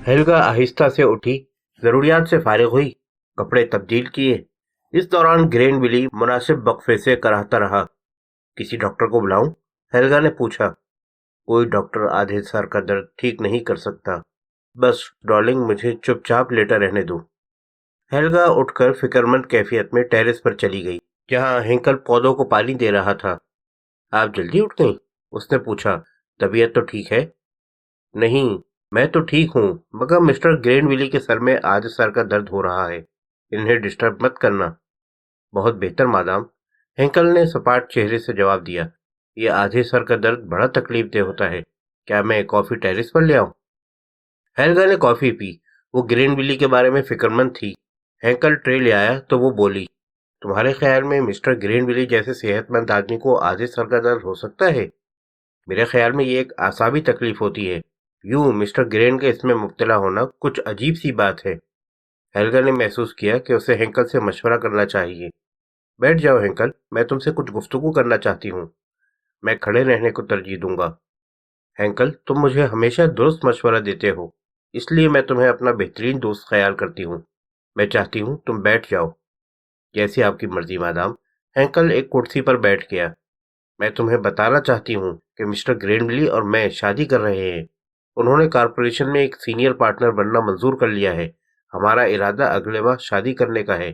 Helga आहिस्ता से उठी, जरूरियात से फारिग हुई, कपड़े तब्दील किए। इस दौरान ग्रेन विली मुनासिब वक्फे से कराहता रहा। किसी डॉक्टर को बुलाऊं? हेल्गा ने पूछा। कोई डॉक्टर आधे सर का दर्द ठीक नहीं कर सकता। बस डार्लिंग, मुझे चुपचाप लेटा रहने दो। हेल्गा उठकर फिक्रमंद कैफियत में टेरेस पर चली गई, जहां हेंकल पौधों को पानी दे रहा था। आप जल्दी उठ गई? उसने पूछा। तबीयत तो ठीक है? नहीं, मैं तो ठीक हूँ, मगर मिस्टर ग्रेनविली के सर में आज सर का दर्द हो रहा है। इन्हें डिस्टर्ब मत करना। बहुत बेहतर मादाम, हेंकल ने सपाट चेहरे से जवाब दिया। ये आधे सर का दर्द बड़ा तकलीफ दे होता है। क्या मैं कॉफी टेरिस पर ले आऊं? हेल्गा ने कॉफी पी। वो ग्रेनविली के बारे में फिक्रमंद थी। हेंकल ट्रे ले आया तो वो बोली, तुम्हारे ख्याल में मिस्टर ग्रेनविली जैसे सेहतमंद आदमी को आधे सर का दर्द हो सकता है? मेरे ख्याल में ये एक आसाबी तकलीफ होती है। यूं मिस्टर ग्रेन के इसमें मुब्तला होना कुछ अजीब सी बात है। हेल्गा ने महसूस किया कि उसे हेंकल से मशवरा करना चाहिए। बैठ जाओ हेंकल, मैं तुमसे कुछ गुफ्तगू करना चाहती हूँ। मैं खड़े रहने को तरजीह दूंगा। हेंकल, तुम मुझे हमेशा दुरुस्त मशवरा देते हो, इसलिए मैं तुम्हें अपना बेहतरीन दोस्त ख्याल करती हूँ। मैं चाहती हूँ तुम बैठ जाओ। जैसी आपकी मर्जी मादाम। हेंकल एक कुर्सी पर बैठ गया। मैं तुम्हें बताना चाहती हूँ कि मिस्टर ग्रेनविली और मैं शादी कर रहे हैं। उन्होंने कॉरपोरेशन में एक सीनियर पार्टनर बनना मंजूर कर लिया है। हमारा इरादा अगले माह शादी करने का है।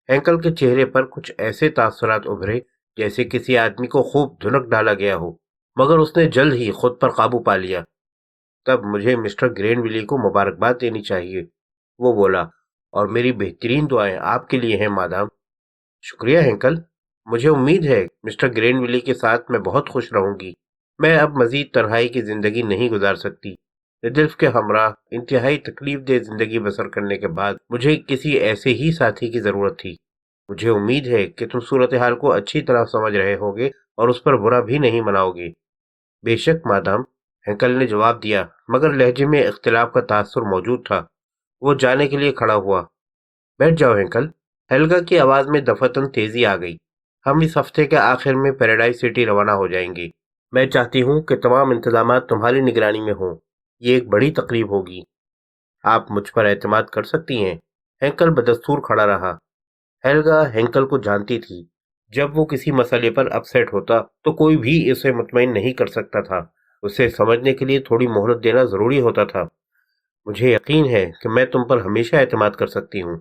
एंकल के चेहरे पर कुछ ऐसे तासुरात उभरे जैसे किसी आदमी को खूब धुनक डाला गया हो, मगर उसने जल्द ही खुद पर काबू पा लिया। तब मुझे मिस्टर ग्रेनविली को मुबारकबाद देनी चाहिए, वो बोला, और मेरी बेहतरीन दुआएं आपके लिए हैं मादाम। शुक्रिया हेंकल। मुझे उम्मीद है मिस्टर ग्रेनविली के साथ मैं बहुत खुश रहूंगी। मैं अब मजीद तन्हाई की जिंदगी नहीं गुजार सकती। रिदल्फ के हमरा इंतहाई तकलीफ दे जिंदगी बसर करने के बाद मुझे किसी ऐसे ही साथी की जरूरत थी। मुझे उम्मीद है कि तुम सूरत हाल को अच्छी तरह समझ रहे होगे और उस पर बुरा भी नहीं मनाओगे। बेशक मादाम, हेंकल ने जवाब दिया, मगर लहजे में इख्तिलाफ का तासुर मौजूद था। वो जाने के लिए खड़ा हुआ। बैठ जाओ हेंकल। हेल्गा की आवाज में दफतन तेजी आ गई। हम इस हफ्ते के आखिर में पैराडाइज सिटी रवाना हो जाएंगे। मैं चाहती हूँ कि तमाम इंतजामात तुम्हारी निगरानी में हों। ये एक बड़ी तकरीब होगी। आप मुझ पर एतमाद कर सकती हैं। हेंकल बदस्तूर खड़ा रहा। हेल्गा हेंकल को जानती थी। जब वो किसी मसले पर अपसेट होता तो कोई भी उसे मुतमईन नहीं कर सकता था। उसे समझने के लिए थोड़ी मोहलत देना जरूरी होता था। मुझे यकीन है कि मैं तुम पर हमेशा एतमाद कर सकती हूँ।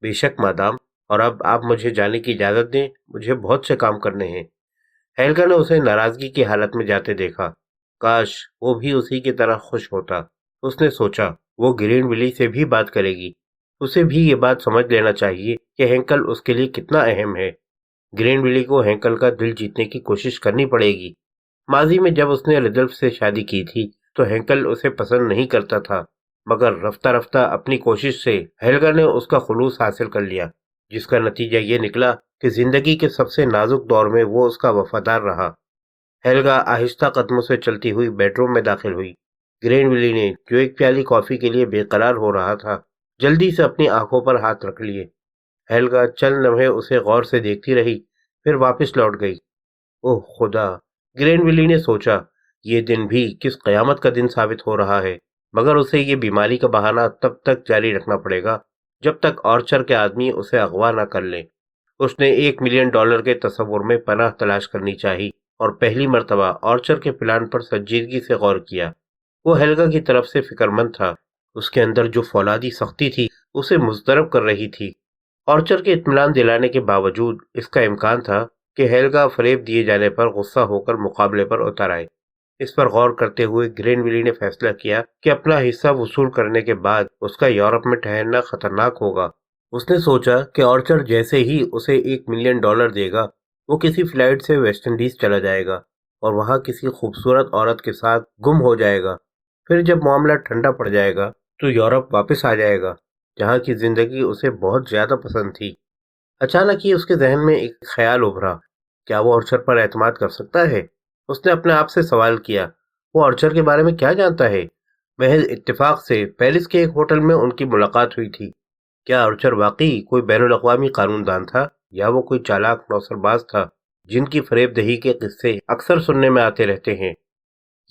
बेशक मादाम, और अब आप मुझे जाने की इजाजत दें, मुझे बहुत से काम करने हैं। हेल्गा ने उसे नाराजगी की हालत में जाते देखा। काश वो भी उसी की तरह खुश होता। उसने सोचा, वो ग्रीनविली से भी बात करेगी। उसे भी ये बात समझ लेना चाहिए कि हेंकल उसके लिए कितना अहम है। ग्रीनविली को हेंकल का दिल जीतने की कोशिश करनी पड़ेगी। माजी में जब उसने रिदल्फ से शादी की थी तो हेंकल उसे पसंद नहीं करता था, मगर रफ्ता रफ्ता अपनी कोशिश से हेल्गा ने उसका खुलूस हासिल कर लिया, जिसका नतीजा ये निकला कि जिंदगी के सबसे नाजुक दौर में वो उसका वफादार रहा। हेल्गा आहिस्ता कदमों से चलती हुई बेडरूम में दाखिल हुई। ग्रेनविली ने, जो एक प्याली कॉफी के लिए बेकरार हो रहा था, जल्दी से अपनी आंखों पर हाथ रख लिए। हेल्गा चंद लम्हे उसे गौर से देखती रही, फिर वापस लौट गई। ओह खुदा, ग्रेनविली ने सोचा, ये दिन भी किस कयामत का दिन साबित हो रहा है। मगर उसे ये बीमारी का बहाना तब तक जारी रखना पड़ेगा जब तक ऑर्चर के आदमी उसे अगवा न कर ले। उसने $1 मिलियन के तस्वुर में पनाह तलाश करनी चाहिए और पहली मर्तबा ऑर्चर के प्लान पर संजीदगी से गौर किया। वो हेल्गा की तरफ से फिक्रमंद था। उसके अंदर जो फौलादी सख्ती थी उसे मुस्तरब कर रही थी। ऑर्चर के इत्मीनान दिलाने के बावजूद इसका इम्कान था कि हेल्गा फरेब दिए जाने पर गुस्सा होकर मुकाबले पर उतर आए। इस पर गौर करते हुए ग्रेनविली ने फैसला किया कि अपना हिस्सा वसूल करने के बाद उसका यूरोप में ठहरना खतरनाक होगा। उसने सोचा कि ऑर्चर जैसे ही उसे $1 मिलियन देगा, वो किसी फ्लाइट से वेस्ट इंडीज चला जाएगा और वहां किसी खूबसूरत औरत के साथ गुम हो जाएगा। फिर जब मामला ठंडा पड़ जाएगा तो यूरोप वापस आ जाएगा, जहाँ की जिंदगी उसे बहुत ज्यादा पसंद थी। अचानक ही उसके जहन में एक ख्याल उभरा। क्या वो ऑर्चर पर एतमाद कर सकता है? उसने अपने आप से सवाल किया। वो ऑर्चर के बारे में क्या जानता है? महज इत्तेफाक से पेरिस के एक होटल में उनकी मुलाकात हुई थी। क्या ऑर्चर वाकई कोई बैनुल-अक़वामी कानूनदान था, या वो कोई चालाक नौसरबाज था जिनकी फरेबदही के किस्से अक्सर सुनने में आते रहते हैं?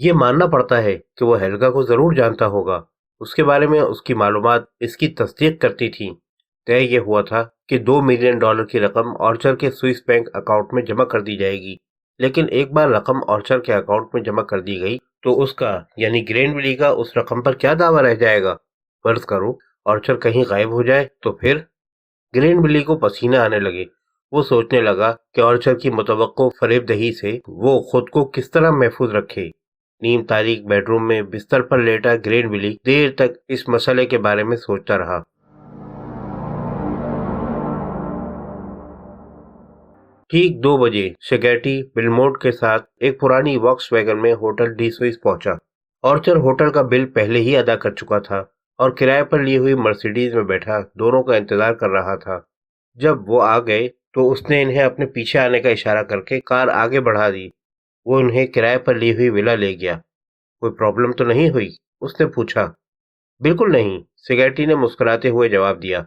ये मानना पड़ता है कि वो हेल्गा को जरूर जानता होगा। اس کے بارے میں اس کی معلومات اس کی تصدیق کرتی تھیں۔ طے یہ ہوا تھا کہ $2 ملین کی رقم آرچر کے سوئس بینک اکاؤنٹ میں جمع کر دی جائے گی، لیکن ایک بار رقم آرچر کے اکاؤنٹ میں جمع کر دی گئی تو اس کا یعنی گرین ویلی کا اس رقم پر کیا دعویٰ رہ جائے گا؟ فرض کرو آرچر کہیں غائب ہو جائے تو پھر؟ گرین ویلی کو پسینہ آنے لگے۔ وہ سوچنے لگا کہ آرچر کی متوقع فریب دہی سے وہ خود کو کس طرح محفوظ رکھے۔ نیم تاریک بیڈ روم میں بستر پر لیٹا گرین ویلی دیر تک اس مسئلے کے بارے میں سوچتا رہا۔ ٹھیک 2 بجے سیگیٹی بلمونٹ کے ساتھ ایک پرانی واکس ویگن میں ہوٹل ڈی سوئس پہنچا۔ آرچر ہوٹل کا بل پہلے ہی ادا کر چکا تھا اور کرائے پر لی ہوئی مرسیڈیز میں بیٹھا دونوں کا انتظار کر رہا تھا۔ جب وہ آ گئے تو اس نے انہیں اپنے پیچھے آنے کا اشارہ کر کے کار آگے بڑھا دی۔ وہ انہیں کرائے پر لی ہوئی ولا لے گیا۔ کوئی پرابلم تو نہیں ہوئی؟ اس نے پوچھا۔ بالکل نہیں، سیگیٹی نے مسکراتے ہوئے جواب دیا۔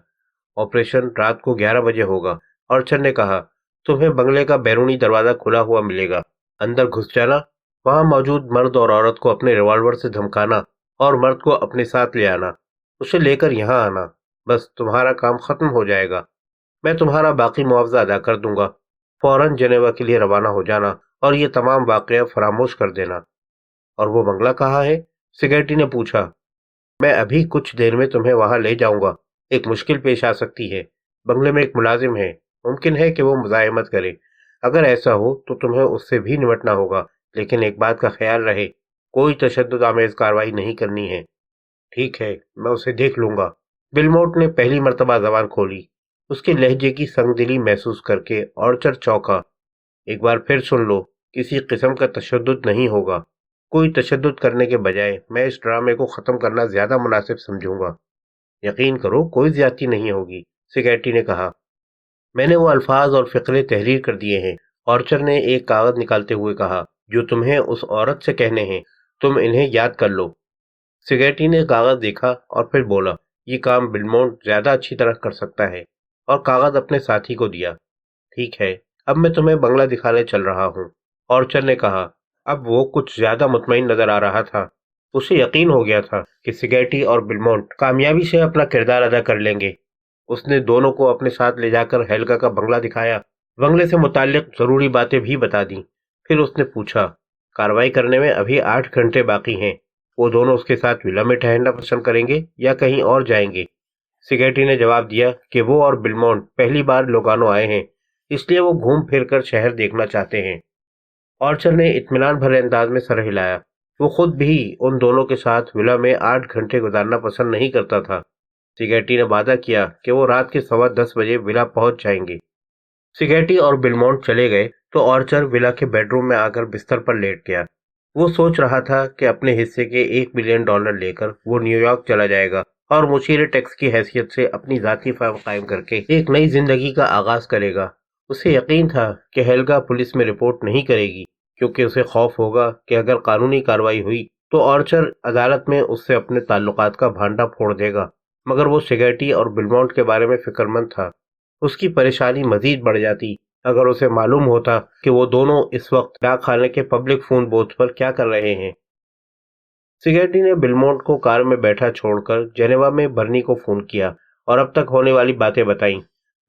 آپریشن رات کو 11 بجے ہوگا۔ آرچر نے کہا، تمہیں بنگلے کا بیرونی دروازہ کھلا ہوا ملے گا، اندر گھس جانا، وہاں موجود مرد اور عورت کو اپنے ریوالور سے دھمکانا اور مرد کو اپنے ساتھ لے آنا، اسے لے کر یہاں آنا، بس تمہارا کام ختم ہو جائے گا۔ میں تمہارا باقی معاوضہ ادا کر دوں گا۔ فوراً جنیوا کے لیے روانہ ہو جانا اور یہ تمام واقعہ فراموش کر دینا۔ اور وہ بنگلہ کہاں ہے؟ سیگیٹی نے پوچھا۔ میں ابھی کچھ دیر میں تمہیں وہاں لے جاؤں گا۔ ایک مشکل پیش آ سکتی ہے۔ بنگلے میں ایک ملازم ہے، ممکن ہے کہ وہ مزاحمت کرے۔ اگر ایسا ہو تو تمہیں اس سے بھی نمٹنا ہوگا، لیکن ایک بات کا خیال رہے، کوئی تشدد آمیز کارروائی نہیں کرنی ہے۔ ٹھیک ہے، میں اسے دیکھ لوں گا۔ بلمونٹ نے پہلی مرتبہ زبان کھولی۔ اس کے لہجے کی سنگ دلی محسوس کر کے آرچر چونکا۔ ایک بار پھر سن لو، کسی قسم کا تشدد نہیں ہوگا۔ کوئی تشدد کرنے کے بجائے میں اس ڈرامے کو ختم کرنا زیادہ مناسب سمجھوں گا۔ یقین کرو کوئی زیادتی نہیں ہوگی، سیگیٹی نے کہا۔ میں نے وہ الفاظ اور فقرے تحریر کر دیے ہیں، آرچر نے ایک کاغذ نکالتے ہوئے کہا، جو تمہیں اس عورت سے کہنے ہیں، تم انہیں یاد کر لو۔ سیگیٹی نے کاغذ دیکھا اور پھر بولا، یہ کام بلمونٹ زیادہ اچھی طرح کر سکتا ہے، اور کاغذ اپنے ساتھی کو دیا۔ ٹھیک ہے، اب میں تمہیں بنگلہ دکھانے چل رہا ہوں، آرچر نے کہا۔ اب وہ کچھ زیادہ مطمئن نظر آ رہا تھا۔ اسے یقین ہو گیا تھا کہ سیگیٹی اور بلمونٹ کامیابی سے اپنا کردار ادا کر لیں گے۔ اس نے دونوں کو اپنے ساتھ لے جا کر ہیلگا کا بنگلہ دکھایا، بنگلے سے متعلق ضروری باتیں بھی بتا دیں۔ پھر اس نے پوچھا، کارروائی کرنے میں ابھی 8 گھنٹے باقی ہیں، وہ دونوں اس کے ساتھ ولا میں ٹھہرنا پسند کریں گے یا کہیں اور جائیں گے؟ سیگیٹی نے جواب دیا کہ وہ اور بلمونٹ پہلی بار لوگانو آئے ہیں، اس لیے وہ گھوم پھر کر شہر دیکھنا چاہتے ہیں۔ آرچر نے اطمینان بھرے انداز میں سر ہلایا۔ وہ خود بھی ان دونوں کے ساتھ ولا میں 8 گھنٹے گزارنا پسند نہیں کرتا تھا۔ سیگیٹی نے وعدہ کیا کہ وہ رات کے 10:15 بجے ولا پہنچ جائیں گے۔ سیگیٹی اور بلمونٹ چلے گئے تو آرچر ولا کے بیڈ روم میں آ کر بستر پر لیٹ گیا۔ وہ سوچ رہا تھا کہ اپنے حصے کے $1 ملین لے کر وہ نیو یارک چلا جائے گا اور مشیر ٹیکس کی حیثیت سے اپنی ذاتی فرم قائم کر کے ایک نئی زندگی کا آغاز کرے گا۔ اسے یقین تھا کہ ہیلگا پولیس میں رپورٹ نہیں کرے گی، کیونکہ اسے خوف ہوگا کہ اگر قانونی کارروائی ہوئی تو آرچر عدالت میں اس سے اپنے تعلقات کا بھانڈا پھوڑ دے گا۔ مگر وہ سیگیٹی اور بلمونٹ کے بارے میں فکر مند تھا۔ اس کی پریشانی مزید بڑھ جاتی اگر اسے معلوم ہوتا کہ وہ دونوں اس وقت ڈاک خانے کے پبلک فون بوتھ پر کیا کر رہے ہیں۔ سیگیٹی نے بلمونٹ کو کار میں بیٹھا چھوڑ کر جنیوا میں برنی کو فون کیا اور اب تک ہونے والی باتیں بتائیں۔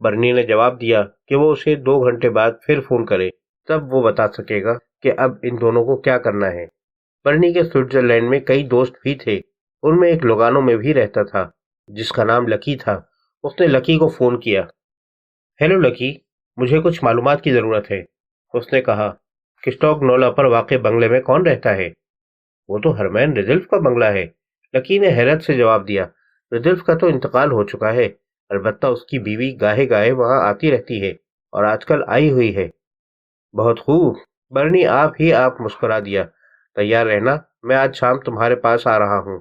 برنی نے جواب دیا کہ وہ اسے 2 گھنٹے بعد پھر فون کرے، تب وہ بتا سکے گا کہ اب ان دونوں کو کیا کرنا ہے۔ برنی کے سوئٹزرلینڈ میں کئی دوست بھی تھے، ان میں ایک لوگانو میں بھی رہتا تھا جس کا نام لکی تھا۔ اس نے لکی کو فون کیا۔ ہیلو لکی، مجھے کچھ معلومات کی ضرورت ہے، اس نے کہا۔ کسٹوک نولا پر واقع بنگلے میں کون رہتا ہے؟ وہ تو ہرمین ریزلف کا بنگلہ ہے، لکی نے حیرت سے جواب دیا۔ ریزلف کا تو انتقال ہو چکا ہے، البتہ اس کی بیوی گاہے گاہے وہاں آتی رہتی ہے اور آج کل آئی ہوئی ہے۔ بہت خوب، برنی آپ مسکرا دیا۔ تیار رہنا، میں آج شام تمہارے پاس آ رہا ہوں۔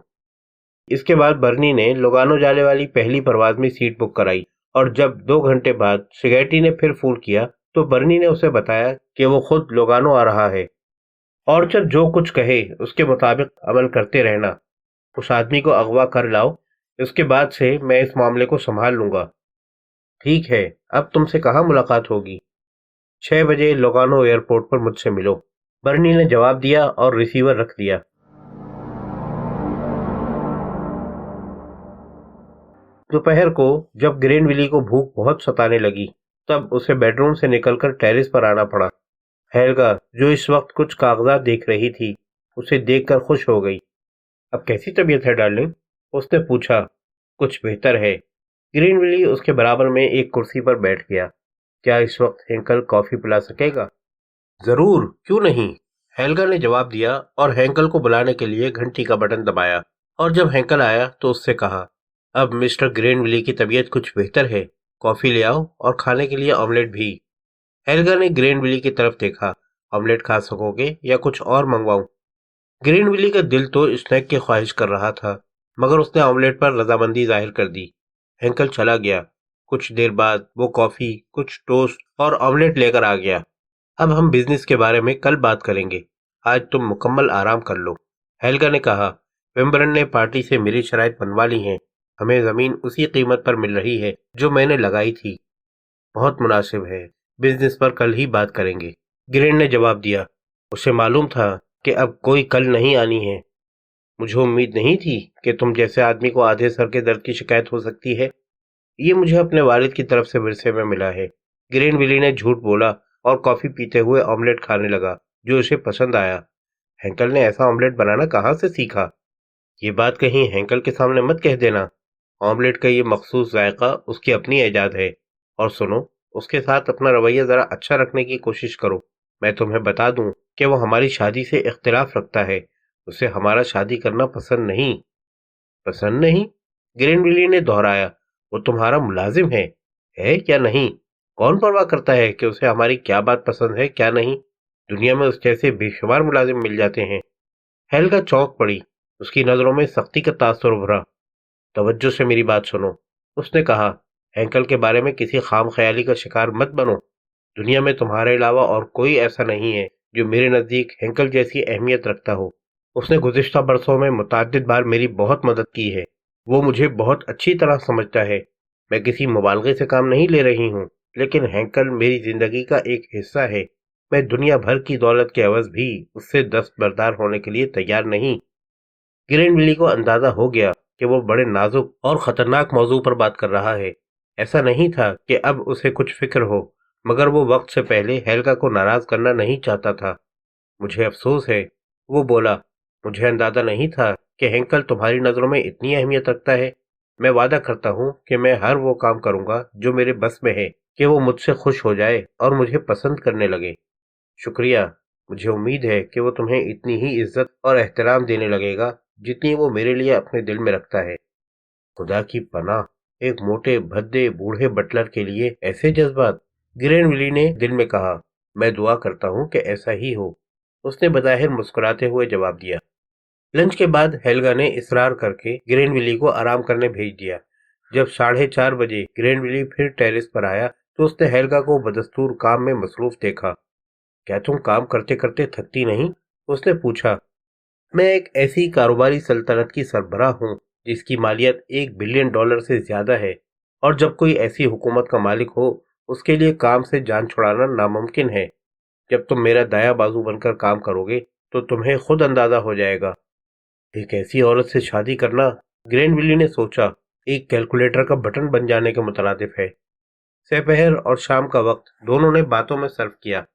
اس کے بعد برنی نے لوگانو جانے والی پہلی پرواز میں سیٹ بک کرائی، اور جب 2 گھنٹے بعد سیگیٹی نے پھر فون کیا تو برنی نے اسے بتایا کہ وہ خود لوگانو آ رہا ہے۔ آرچر جو کچھ کہے اس کے مطابق عمل کرتے رہنا۔ اس آدمی کو اغوا کر لاؤ، اس کے بعد سے میں اس معاملے کو سنبھال لوں گا۔ ٹھیک ہے، اب تم سے کہاں ملاقات ہوگی؟ 6 بجے لوگانو ایئرپورٹ پر مجھ سے ملو، برنی نے جواب دیا اور ریسیور رکھ دیا۔ दोपहर को जब ग्रेन विली को भूख बहुत सताने लगी, तब उसे बेडरूम से निकलकर टेरेस पर आना पड़ा। हेल्गा, जो इस वक्त कुछ कागजात देख रही थी, उसे देखकर खुश हो गई। अब कैसी तबीयत है डार्लिंग? उसने पूछा। कुछ बेहतर है। ग्रीन विली उसके बराबर में एक कुर्सी पर बैठ गया। क्या इस वक्त हैंकल कॉफी पिला सकेगा? जरूर, क्यों नहीं, हेल्गा ने जवाब दिया और हैंकल को बुलाने के लिए घंटी का बटन दबाया। और जब हैंकल आया तो उससे कहा, अब मिस्टर ग्रेन विली की तबीयत कुछ बेहतर है, कॉफी ले आओ और खाने के लिए ऑमलेट भी। हेल्गा ने ग्रेन विली की तरफ देखा। ऑमलेट खा सकोगे या कुछ और मंगवाऊं? ग्रीन विली का दिल तो स्नैक की ख्वाहिश कर रहा था, मगर उसने ऑमलेट पर रजामंदी जाहिर कर दी। हैंकल चला गया। कुछ देर बाद वो कॉफी, कुछ टोस्ट और ऑमलेट लेकर आ गया। अब हम बिजनेस के बारे में कल बात करेंगे, आज तुम मुकम्मल आराम कर लो। हेल्गा ने कहा, विम्बरन ने पार्टी से मेरी शराइत बनवा ली हैं। हमें जमीन उसी कीमत पर मिल रही है जो मैंने लगाई थी। बहुत मुनासिब है, बिजनेस पर कल ही बात करेंगे, ग्रीन ने जवाब दिया। उसे मालूम था कि अब कोई कल नहीं आनी है। मुझे उम्मीद नहीं थी कि तुम जैसे आदमी को आधे सर के दर्द की शिकायत हो सकती है। ये मुझे अपने वालिद की तरफ से विरसे में मिला है। ग्रीन विली ने झूठ बोला और कॉफी पीते हुए ऑमलेट खाने लगा, जो उसे पसंद आया। हैंकल ने ऐसा ऑमलेट बनाना कहाँ से सीखा? ये बात कहीं हैंकल के सामने मत कह देना। ऑमलेट का ये मखसूस जायका उसकी अपनी ईजाद है। और सुनो, उसके साथ अपना रवैया जरा अच्छा रखने की कोशिश करो। मैं तुम्हें बता दूं कि वो हमारी शादी से इख्तिलाफ रखता है। उसे हमारा शादी करना पसंद नहीं। पसंद नहीं? ग्रीनविली ने दोहराया। वो तुम्हारा मुलाजिम है क्या नहीं? कौन परवाह करता है कि उसे हमारी क्या बात पसंद है क्या नहीं? दुनिया में उस जैसे बेशुमार मुलाजिम मिल जाते हैं। हेल्गा चौंक पड़ी। उसकी नजरों में सख्ती का तासुर उभरा। तवज्जो से मेरी बात सुनो, उसने कहा। हैंकल के बारे में किसी खाम ख्याली का शिकार मत बनो। दुनिया में तुम्हारे अलावा और कोई ऐसा नहीं है जो मेरे नज़दीक हैंकल जैसी अहमियत रखता हो। उसने गुज़िश्ता बरसों में मुतअद्दिद बार मेरी बहुत मदद की है। वो मुझे बहुत अच्छी तरह समझता है। मैं किसी मुबालगे से काम नहीं ले रही हूँ, लेकिन हैंकल मेरी ज़िंदगी का एक हिस्सा है। मैं दुनिया भर की दौलत के एवज भी उससे दस्तबरदार होने के लिए तैयार नहीं। ग्रीनविली को अंदाजा हो गया कि वो बड़े नाजुक और खतरनाक मौजू पर बात कर रहा है। ऐसा नहीं था कि अब उसे कुछ फिक्र हो, मगर वो वक्त से पहले हेल्गा को नाराज करना नहीं चाहता था। मुझे अफसोस है, वो बोला। मुझे अंदाजा नहीं था कि हैंकल तुम्हारी नज़रों में इतनी अहमियत रखता है। मैं वादा करता हूँ कि मैं हर वो काम करूँगा जो मेरे बस में है कि वो मुझसे खुश हो जाए और मुझे पसंद करने लगे। शुक्रिया। मुझे उम्मीद है कि वो तुम्हें इतनी ही इज्जत और एहतराम देने लगेगा जितनी वो मेरे लिए अपने दिल में रखता है। खुदा की पनाह, एक मोटे भद्दे बूढ़े बटलर के लिए ऐसे जज्बात! ग्रेनविली ने दिल में कहा। मैं दुआ करता हूँ कि ऐसा ही हो, उसने बज़ाहिर मुस्कुराते हुए जवाब दिया। लंच के बाद हेल्गा ने इसरार करके ग्रेनविली को आराम करने भेज दिया। जब 4:30 बजे ग्रेनविली फिर टेरेस पर आया तो उसने हेल्गा को बदस्तूर काम में मसरूफ देखा। क्या तुम काम करते करते थकती नहीं? उसने पूछा। मैं एक ऐसी कारोबारी सल्तनत की सरबराह हूँ जिसकी मालियत $1 बिलियन से ज्यादा है, और जब कोई ऐसी हुकूमत का मालिक हो, उसके लिए काम से जान छुड़ाना नामुमकिन है। जब तुम मेरा दाया बाजू बनकर काम करोगे तो तुम्हें खुद अंदाजा हो जाएगा। एक ऐसी औरत से शादी करना, ग्रेनविली ने सोचा, एक कैलकुलेटर का बटन बन जाने के मुतरादिफ है। दोपहर और शाम का वक्त दोनों ने बातों में सर्फ किया।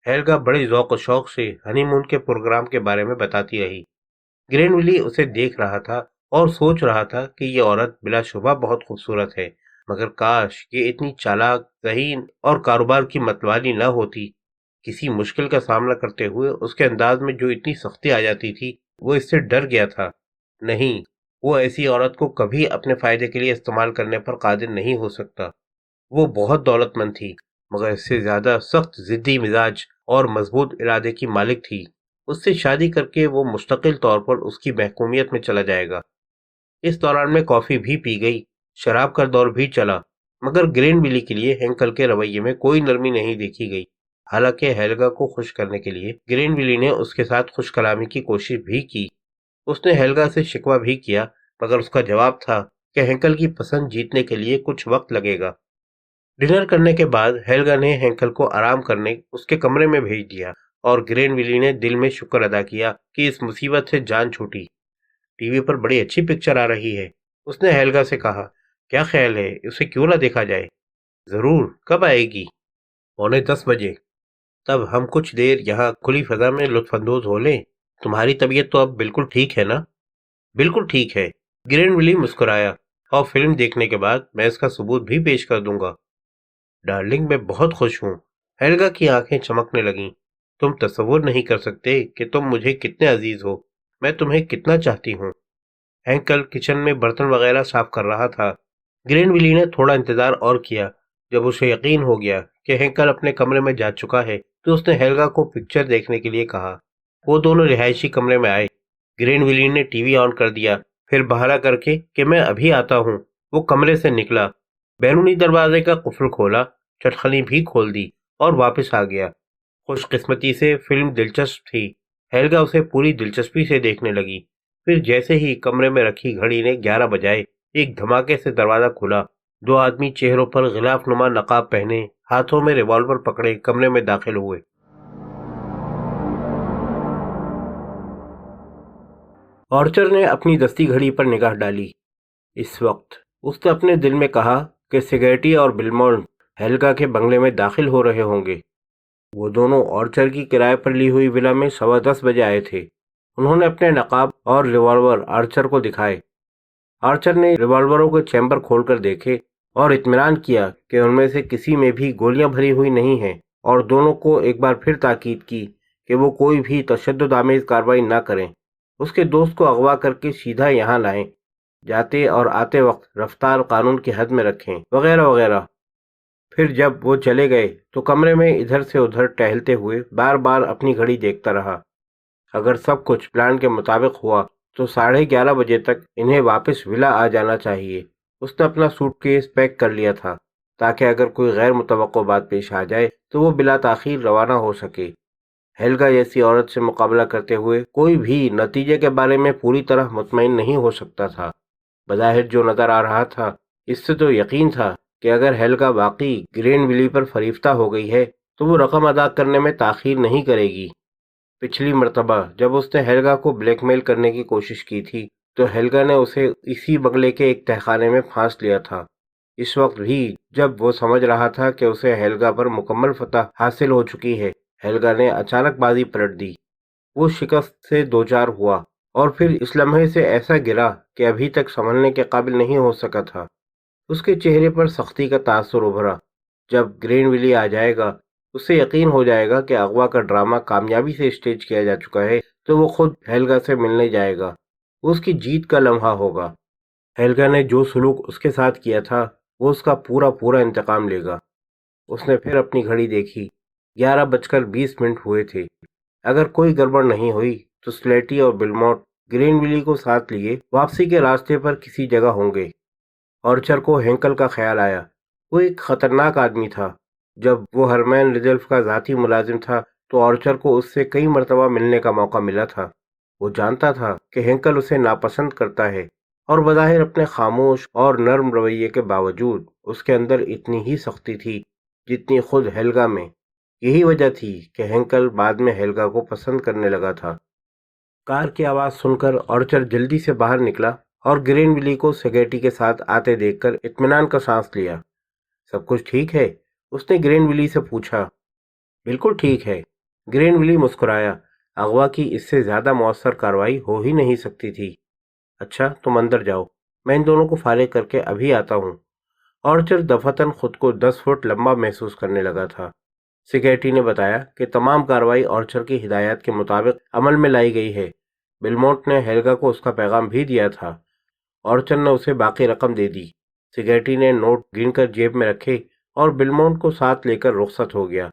हेल्गा बड़े ज़ौक़ और शौक से हनीमून के प्रोग्राम के बारे में बताती रही। ग्रेनविली उसे देख रहा था और सोच रहा था कि ये औरत बिलाशुबा बहुत खूबसूरत है, मगर काश ये इतनी चालाक, ज़हीन और कारोबार की मतवाली न होती। किसी मुश्किल का सामना करते हुए उसके अंदाज में जो इतनी सख्ती आ जाती थी, वो इससे डर गया था। नहीं, वो ऐसी औरत को कभी अपने फायदे के लिए इस्तेमाल करने पर कादिर नहीं हो सकता। वो बहुत दौलतमंद थी, मगर इससे ज्यादा सख्त जिद्दी मिजाज और मजबूत इरादे की मालिक थी। उससे शादी करके वो मुस्तकिल तौर पर उसकी महकूमियत में चला जाएगा। इस दौरान में कॉफी भी पी गई, शराब का दौर भी चला, मगर ग्रेनविली के लिए हैंकल के रवैये में कोई नरमी नहीं देखी गई। हालांकि हेल्गा को खुश करने के लिए ग्रेनविली ने उसके साथ खुश कलामी की कोशिश भी की। उसने हेल्गा से शिकवा भी किया, मगर उसका जवाब था कि हैंकल की पसंद जीतने के लिए कुछ वक्त लगेगा। डिनर करने के बाद हेल्गा ने हैंकल को आराम करने उसके कमरे में भेज दिया, और ग्रेनविली ने दिल में शुक्र अदा किया कि इस मुसीबत से जान छूटी। टीवी पर बड़ी अच्छी पिक्चर आ रही है, उसने हेल्गा से कहा। کیا خیال ہے اسے کیوں نہ دیکھا جائے؟ ضرور، کب آئے گی؟ 9:45 بجے۔ تب ہم کچھ دیر یہاں کھلی فضا میں لطف اندوز ہو لیں۔ تمہاری طبیعت تو اب بالکل ٹھیک ہے نا؟ بالکل ٹھیک ہے، گرین ولی مسکرایا، اور فلم دیکھنے کے بعد میں اس کا ثبوت بھی پیش کر دوں گا۔ ڈارلنگ، میں بہت خوش ہوں۔ ہیلگا کی آنکھیں چمکنے لگیں۔ تم تصور نہیں کر سکتے کہ تم مجھے کتنے عزیز ہو، میں تمہیں کتنا چاہتی ہوں۔ ہینکل کچن میں برتن وغیرہ صاف کر رہا تھا۔ گرین ولی نے تھوڑا انتظار اور کیا۔ جب اسے یقین ہو گیا کہ ہینکل اپنے کمرے میں جا چکا ہے تو اس نے ہیلگا کو پکچر دیکھنے کے لیے کہا۔ وہ دونوں رہائشی کمرے میں آئے۔ گرین ولی نے ٹی وی آن کر دیا، پھر بہانہ کر کے کہ میں ابھی آتا ہوں وہ کمرے سے نکلا، بیرونی دروازے کا قفل کھولا، چٹخنی بھی کھول دی اور واپس آ گیا۔ خوش قسمتی سے فلم دلچسپ تھی۔ ہیلگا اسے پوری دلچسپی سے دیکھنے لگی۔ پھر جیسے ہی کمرے میں رکھی گھڑی نے 11 بجائے، ایک دھماکے سے دروازہ کھلا۔ دو آدمی چہروں پر غلاف نما نقاب پہنے، ہاتھوں میں ریوالور پکڑے کمرے میں داخل ہوئے۔ آرچر نے اپنی دستی گھڑی پر نگاہ ڈالی۔ اس وقت اس نے اپنے دل میں کہا کہ سیگیٹی اور بلمونٹ ہیلگا کے بنگلے میں داخل ہو رہے ہوں گے۔ وہ دونوں آرچر کی کرائے پر لی ہوئی ولا میں 10:15 بجے آئے تھے۔ انہوں نے اپنے نقاب اور ریوالور آرچر کو دکھائے۔ آرچر نے ریوالوروں کے چیمبر کھول کر دیکھے اور اطمینان کیا کہ ان میں سے کسی میں بھی گولیاں بھری ہوئی نہیں ہیں، اور دونوں کو ایک بار پھر تاکید کی کہ وہ کوئی بھی تشدد آمیز کارروائی نہ کریں، اس کے دوست کو اغوا کر کے سیدھا یہاں لائیں، جاتے اور آتے وقت رفتار قانون کی حد میں رکھیں، وغیرہ وغیرہ۔ پھر جب وہ چلے گئے تو کمرے میں ادھر سے ادھر ٹہلتے ہوئے بار بار اپنی گھڑی دیکھتا رہا۔ اگر سب کچھ پلان کے مطابق ہوا تو 11:30 بجے تک انہیں واپس ولا آ جانا چاہیے۔ اس نے اپنا سوٹ کیس پیک کر لیا تھا تاکہ اگر کوئی غیر متوقع بات پیش آ جائے تو وہ بلا تاخیر روانہ ہو سکے۔ ہیلگا جیسی عورت سے مقابلہ کرتے ہوئے کوئی بھی نتیجے کے بارے میں پوری طرح مطمئن نہیں ہو سکتا تھا۔ بظاہر جو نظر آ رہا تھا اس سے تو یقین تھا کہ اگر ہیلگا واقعی گرین ولی پر فریفتہ ہو گئی ہے تو وہ رقم ادا کرنے میں تاخیر نہیں کرے گی۔ پچھلی مرتبہ جب اس نے ہیلگا کو بلیک میل کرنے کی کوشش کی تھی تو ہیلگا نے اسے اسی بنگلے کے ایک تہخانے میں پھانس لیا تھا۔ اس وقت بھی جب وہ سمجھ رہا تھا کہ اسے ہیلگا پر مکمل فتح حاصل ہو چکی ہے، ہیلگا نے اچانک بازی پلٹ دی۔ وہ شکست سے دوچار ہوا اور پھر اس لمحے سے ایسا گرا کہ ابھی تک سنبھلنے کے قابل نہیں ہو سکا تھا۔ اس کے چہرے پر سختی کا تاثر ابھرا۔ جب گرین ولی آ جائے گا، اسے یقین ہو جائے گا کہ اغوا کا ڈرامہ کامیابی سے اسٹیج کیا جا چکا ہے تو وہ خود ہیلگا سے ملنے جائے گا۔ وہ اس کی جیت کا لمحہ ہوگا۔ ہیلگا نے جو سلوک اس کے ساتھ کیا تھا وہ اس کا پورا انتقام لے گا۔ اس نے پھر اپنی گھڑی دیکھی۔ 11:20 ہوئے تھے۔ اگر کوئی گڑبڑ نہیں ہوئی تو سلیٹی اور بلمونٹ گرین ولی کو ساتھ لیے واپسی کے راستے پر کسی جگہ ہوں گے۔ آرچر کو ہینکل کا خیال آیا۔ وہ ایک خطرناک آدمی تھا۔ جب وہ ہرمین ریڈولف کا ذاتی ملازم تھا تو آرچر کو اس سے کئی مرتبہ ملنے کا موقع ملا تھا۔ وہ جانتا تھا کہ ہینکل اسے ناپسند کرتا ہے، اور بظاہر اپنے خاموش اور نرم رویے کے باوجود اس کے اندر اتنی ہی سختی تھی جتنی خود ہیلگا میں۔ یہی وجہ تھی کہ ہینکل بعد میں ہیلگا کو پسند کرنے لگا تھا۔ کار کی آواز سن کر آرچر جلدی سے باہر نکلا اور گرین ولی کو سیگیٹی کے ساتھ آتے دیکھ کر اطمینان کا سانس لیا۔ سب کچھ ٹھیک ہے؟ اس نے گرین ولی سے پوچھا۔ بالکل ٹھیک ہے، گرین ولی مسکرایا۔ اغوا کی اس سے زیادہ مؤثر کارروائی ہو ہی نہیں سکتی تھی۔ اچھا، تم اندر جاؤ، میں ان دونوں کو فارغ کر کے ابھی آتا ہوں۔ آرچر دفعتاً خود کو 10 فٹ لمبا محسوس کرنے لگا تھا۔ سیگیٹی نے بتایا کہ تمام کارروائی آرچر کی ہدایات کے مطابق عمل میں لائی گئی ہے۔ بلمونٹ نے ہیلگا کو اس کا پیغام بھی دیا تھا۔ آرچر نے اسے باقی رقم دے دی۔ سیگیٹی نے نوٹ گن کر جیب میں رکھے اور بلمونٹ کو ساتھ لے کر رخصت ہو گیا۔